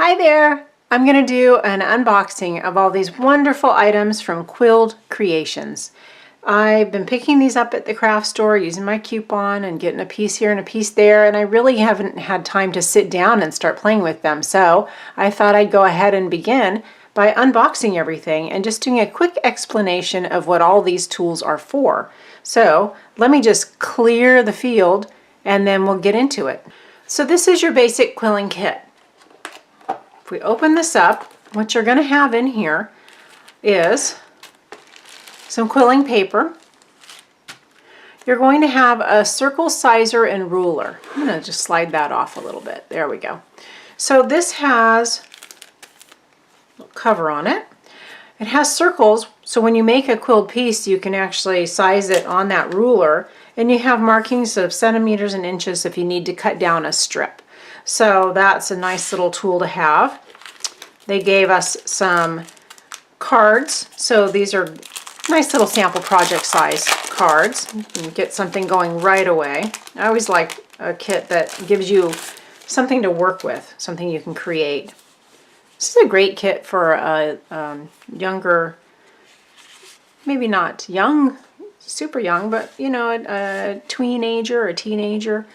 Hi there! I'm going to do an unboxing of all these wonderful items from Quilled Creations. I've been picking these up at the craft store using my coupon and getting a piece here and a piece there, and I really haven't had time to sit down and start playing with them, so I thought I'd go ahead and begin by unboxing everything and just doing a quick explanation of what all these tools are for. So let me just clear the field and then we'll get into it. So this is your basic quilling kit. If we open this up, what you're going to have in here is some quilling paper. You're going to have a circle sizer and ruler. I'm going to just slide that off a little bit. There we go. So this has a cover on it. It has circles, so when you make a quilled piece, you can actually size it on that ruler, and you have markings of centimeters and inches if you need to cut down a strip. So that's a nice little tool to have. They gave us some cards, so these are nice little sample project size cards. You can get something going right away. I always like a kit that gives you something to work with, something you can create. This is a great kit for a younger, maybe not young, super young, but you know, a tweenager, a teenager.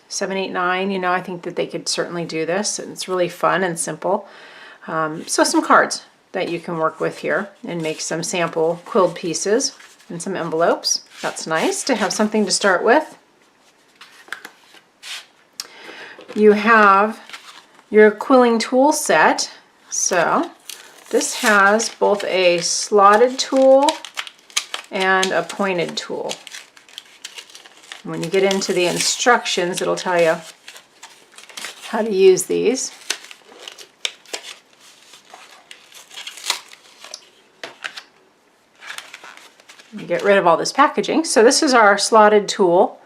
7, 8, 9, you know, I think that they could certainly do this, and it's really fun and simple. So some cards that you can work with here and make some sample quilled pieces and some envelopes. That's nice to have something to start with. You have your quilling tool set. So this has both a slotted tool and a pointed tool. When you get into the instructions, it'll tell you how to use these. Get rid of all this packaging. So this is our slotted tool,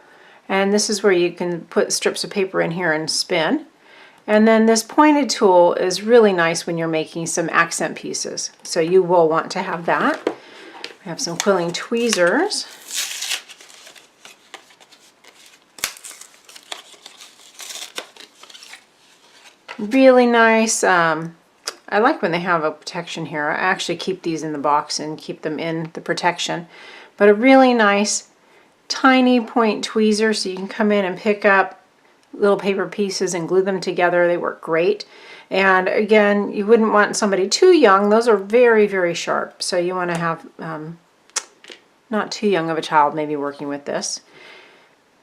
and this is where you can put strips of paper in here and spin. And then this pointed tool is really nice when you're making some accent pieces. So you will want to have that. We have some quilling tweezers. Really nice. I like when they have a protection here. I actually keep these in the box and keep them in the protection. But a really nice tiny point tweezer, so you can come in and pick up little paper pieces and glue them together. They work great. And again, you wouldn't want somebody too young. Those are very, very sharp. So you want to have not too young of a child maybe working with this.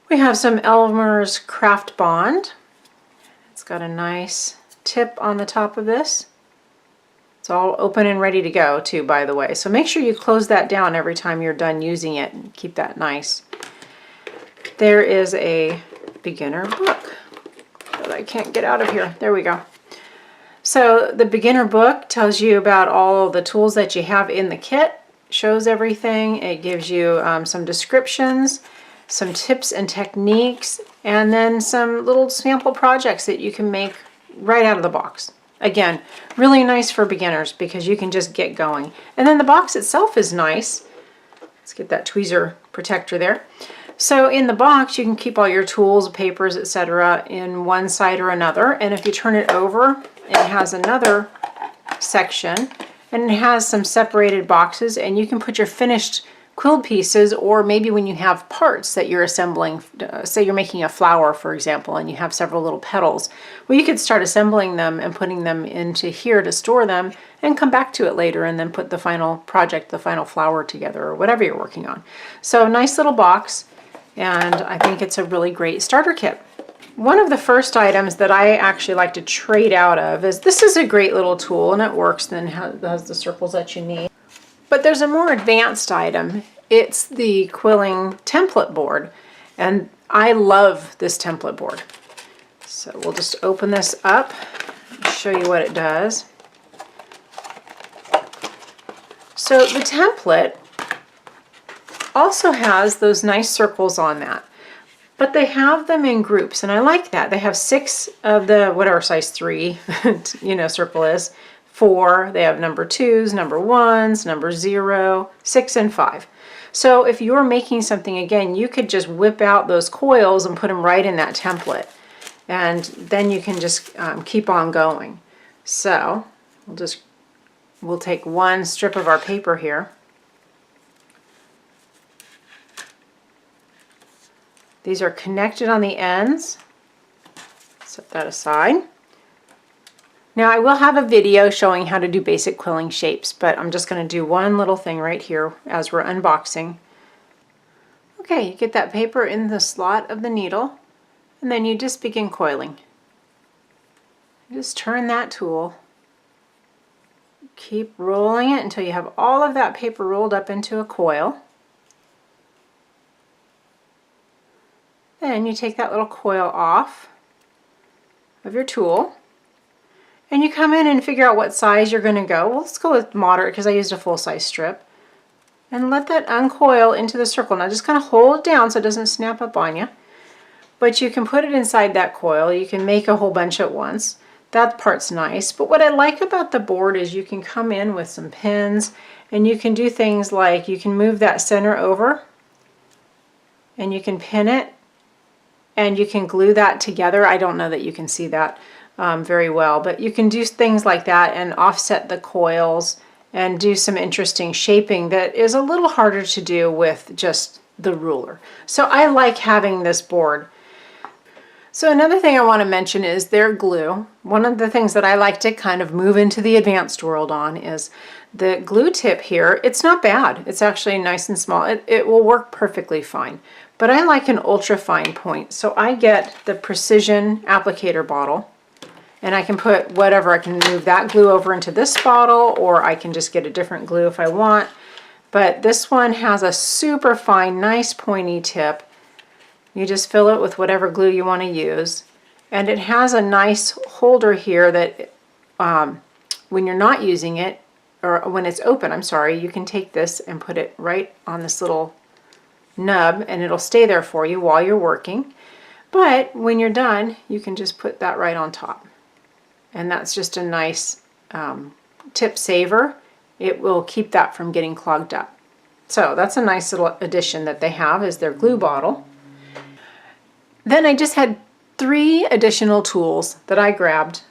We have some Elmer's Craft Bond. It's got a nice tip on the top of this. It's all open and ready to go too, by the way. So make sure you close that down every time you're done using it and keep that nice. There is a beginner book that I can't get out of here. There we go. So the beginner book tells you about all the tools that you have in the kit, shows everything. It gives you some descriptions, some tips and techniques, and then some little sample projects that you can make right out of the box. Again, really nice for beginners because you can just get going. And then the box itself is nice. Let's get that tweezer protector there. So in the box you can keep all your tools, papers, etc. in one side or another, and if you turn it over, it has another section and it has some separated boxes, and you can put your finished quilled pieces, or maybe when you have parts that you're assembling, say you're making a flower for example and you have several little petals, well, you could start assembling them and putting them into here to store them and come back to it later and then put the final project, the final flower together, or whatever you're working on. So nice little box, and I think it's a really great starter kit. One of the first items that I actually like to trade out of is, this is a great little tool and it works, then has the circles that you need. But there's a more advanced item. It's the quilling template board, and I love this template board. So we'll just open this up and show you what it does. So the template also has those nice circles on that, but they have them in groups, and I like that. They have 6 of the whatever size 3 you know circle is. 4, they have number 2s, number 1s, number 0, 6, and 5. So if you're making something, again, you could just whip out those coils and put them right in that template. and then you can just keep on going. So we'll take one strip of our paper here. These are connected on the ends. Set that aside. Now I will have a video showing how to do basic quilling shapes, but I'm just going to do one little thing right here as we're unboxing. Okay, you get that paper in the slot of the needle, and then you just begin coiling. Just turn that tool. Keep rolling it until you have all of that paper rolled up into a coil. Then you take that little coil off of your tool, and you come in and figure out what size you're going to go. Well, let's go with moderate because I used a full-size strip. And let that uncoil into the circle. Now just kind of hold it down so it doesn't snap up on you. But you can put it inside that coil. You can make a whole bunch at once. That part's nice. But what I like about the board is you can come in with some pins, and you can do things like you can move that center over, and you can pin it, and you can glue that together. I don't know that you can see that very well, but you can do things like that and offset the coils and do some interesting shaping that is a little harder to do with just the ruler. So I like having this board. So another thing I want to mention is their glue. One of the things that I like to kind of move into the advanced world on is the glue tip here. It's not bad. It's actually nice and small. It will work perfectly fine. But I like an ultra fine point. So I get the Precision applicator bottle, and I can put whatever. I can move that glue over into this bottle, or I can just get a different glue if I want. But this one has a super fine, nice pointy tip. You just fill it with whatever glue you want to use. And it has a nice holder here that when you're not using it, or when it's open, I'm sorry, you can take this and put it right on this little nub, and it'll stay there for you while you're working. But when you're done, you can just put that right on top. And that's just a nice tip saver. It will keep that from getting clogged up. So that's a nice little addition that they have, is their glue bottle. Then I just had 3 additional tools that I grabbed.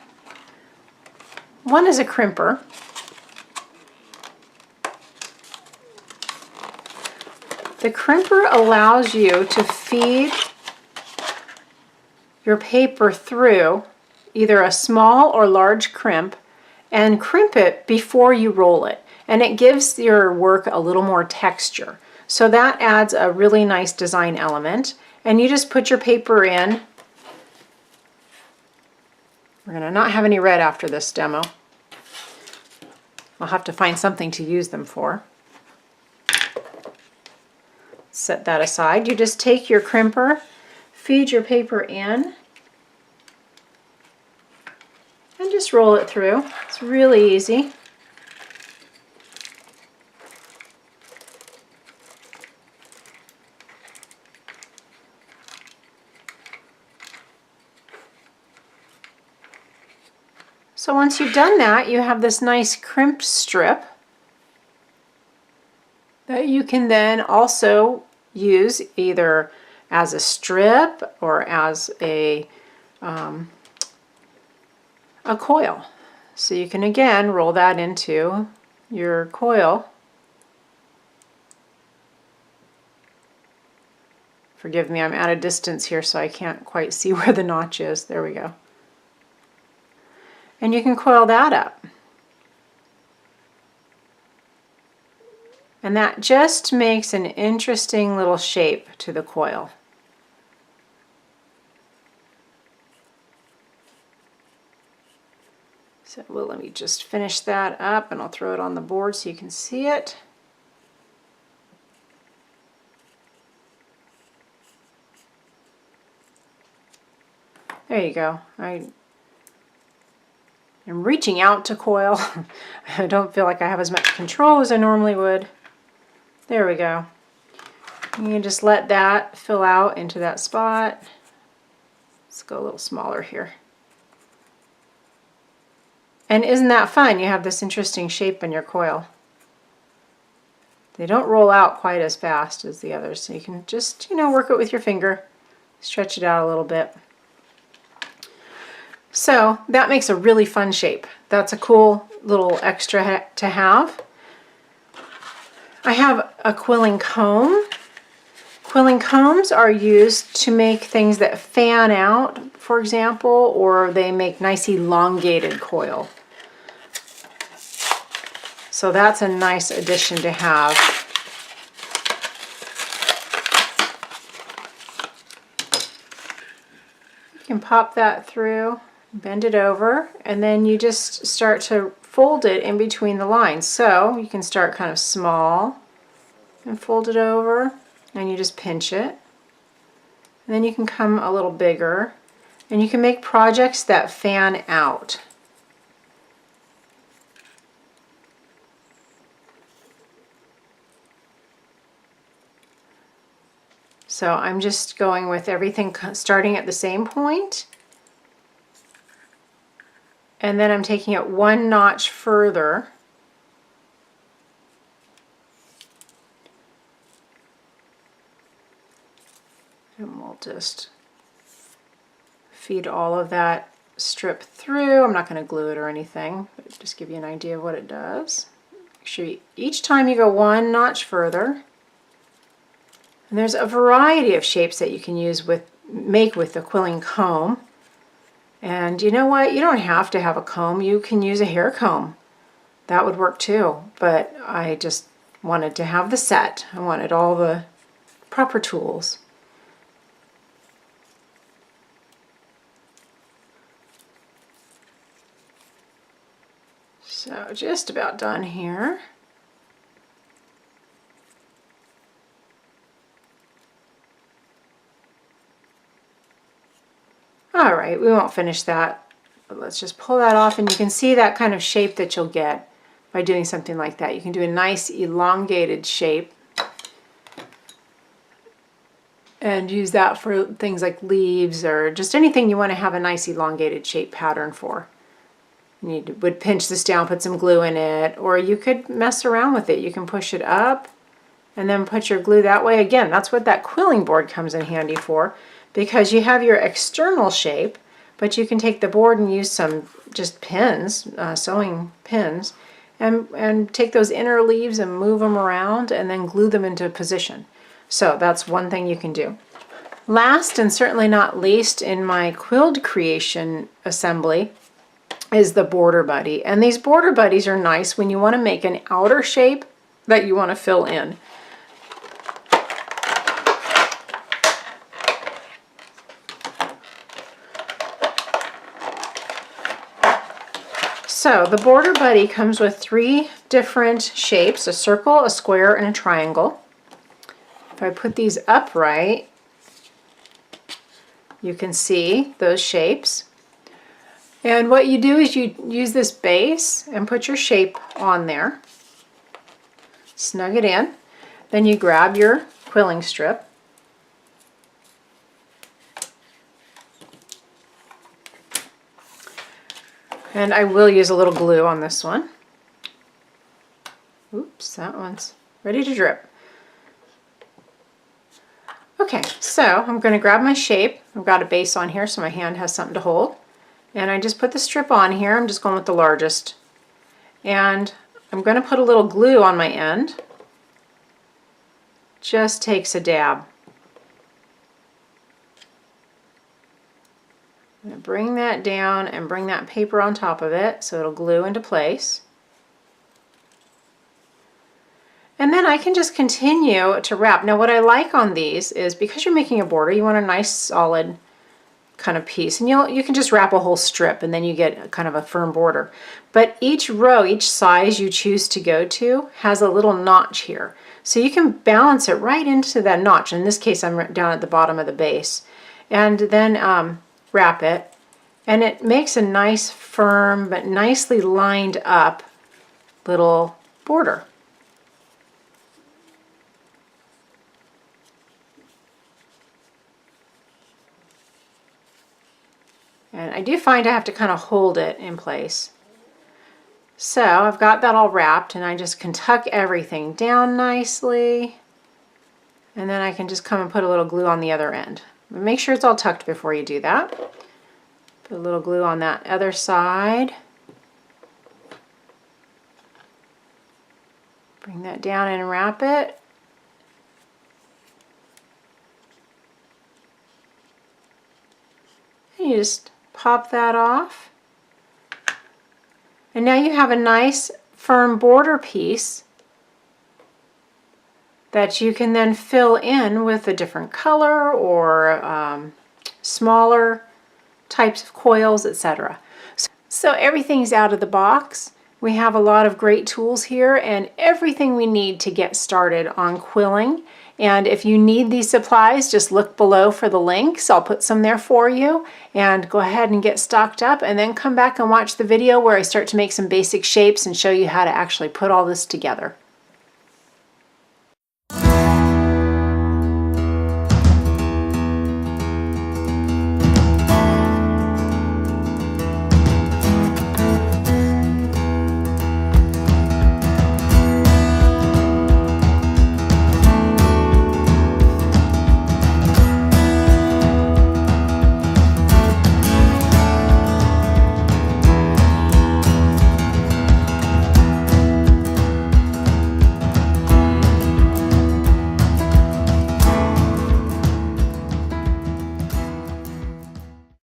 One is a crimper. The crimper allows you to feed your paper through either a small or large crimp and crimp it before you roll it. And it gives your work a little more texture. So that adds a really nice design element. And you just put your paper in. We're going to not have any red after this demo. I'll have to find something to use them for. Set that aside. You just take your crimper, feed your paper in, and just roll it through. It's really easy. So once you've done that, you have this nice crimped strip that you can then also use either as a strip or as a coil. So you can again roll that into your coil. Forgive me, I'm at a distance here so I can't quite see where the notch is. There we go. And you can coil that up. And that just makes an interesting little shape to the coil. So well, let me just finish that up, and I'll throw it on the board so you can see it. There you go. I'm reaching out to coil. I don't feel like I have as much control as I normally would. There we go. You can just let that fill out into that spot. Let's go a little smaller here. And isn't that fun? You have this interesting shape in your coil. They don't roll out quite as fast as the others, so you can just, work it with your finger. Stretch it out a little bit. So that makes a really fun shape. That's a cool little extra to have. I have a quilling comb. Quilling combs are used to make things that fan out, for example, or they make nice elongated coil. So that's a nice addition to have. You can pop that through, bend it over, and then you just start to fold it in between the lines. So you can start kind of small and fold it over, and you just pinch it. And then you can come a little bigger, and you can make projects that fan out. So I'm just going with everything starting at the same point, and then I'm taking it one notch further. And we'll just feed all of that strip through. I'm not going to glue it or anything, but just give you an idea of what it does. Make sure each time you go one notch further. And there's a variety of shapes that you can make with the quilling comb. And you know what? You don't have to have a comb. You can use a hair comb. That would work too. But I just wanted to have the set. I wanted all the proper tools. So just about done here. All right, we won't finish that, but let's just pull that off, and you can see that kind of shape that you'll get by doing something like that. You can do a nice elongated shape and use that for things like leaves or just anything you want to have a nice elongated shape pattern for. You would pinch this down, put some glue in it, or you could mess around with it. You can push it up and then put your glue that way. Again, that's what that quilling board comes in handy for, because you have your external shape, but you can take the board and use some just pins, sewing pins, and take those inner leaves and move them around and then glue them into position. So that's one thing you can do. Last and certainly not least in my Quilled Creation assembly is the border buddy. And these border buddies are nice when you want to make an outer shape that you want to fill in. So the border buddy comes with 3 different shapes: a circle, a square, and a triangle. If I put these upright, you can see those shapes. And what you do is you use this base and put your shape on there. Snug it in. Then you grab your quilling strip. And I will use a little glue on this one. Oops, that one's ready to drip. Okay, so I'm going to grab my shape. I've got a base on here so my hand has something to hold. And I just put the strip on here. I'm just going with the largest. And I'm going to put a little glue on my end. Just takes a dab. I'm going to bring that down and bring that paper on top of it so it'll glue into place. And then I can just continue to wrap. Now what I like on these is, because you're making a border, you want a nice solid kind of piece, and you can just wrap a whole strip and then you get kind of a firm border. But each row, each size you choose to go to has a little notch here. So you can balance it right into that notch. In this case I'm down at the bottom of the base. And then wrap it, and it makes a nice firm but nicely lined up little border. And I do find I have to kind of hold it in place. So I've got that all wrapped, and I just can tuck everything down nicely. And then I can just come and put a little glue on the other end. Make sure it's all tucked before you do that. Put a little glue on that other side. Bring that down and wrap it. And you just pop that off. And now you have a nice firm border piece that you can then fill in with a different color or smaller types of coils, etc. So everything's out of the box. We have a lot of great tools here and everything we need to get started on quilling. And if you need these supplies, just look below for the links. I'll put some there for you, and go ahead and get stocked up, and then come back and watch the video where I start to make some basic shapes and show you how to actually put all this together.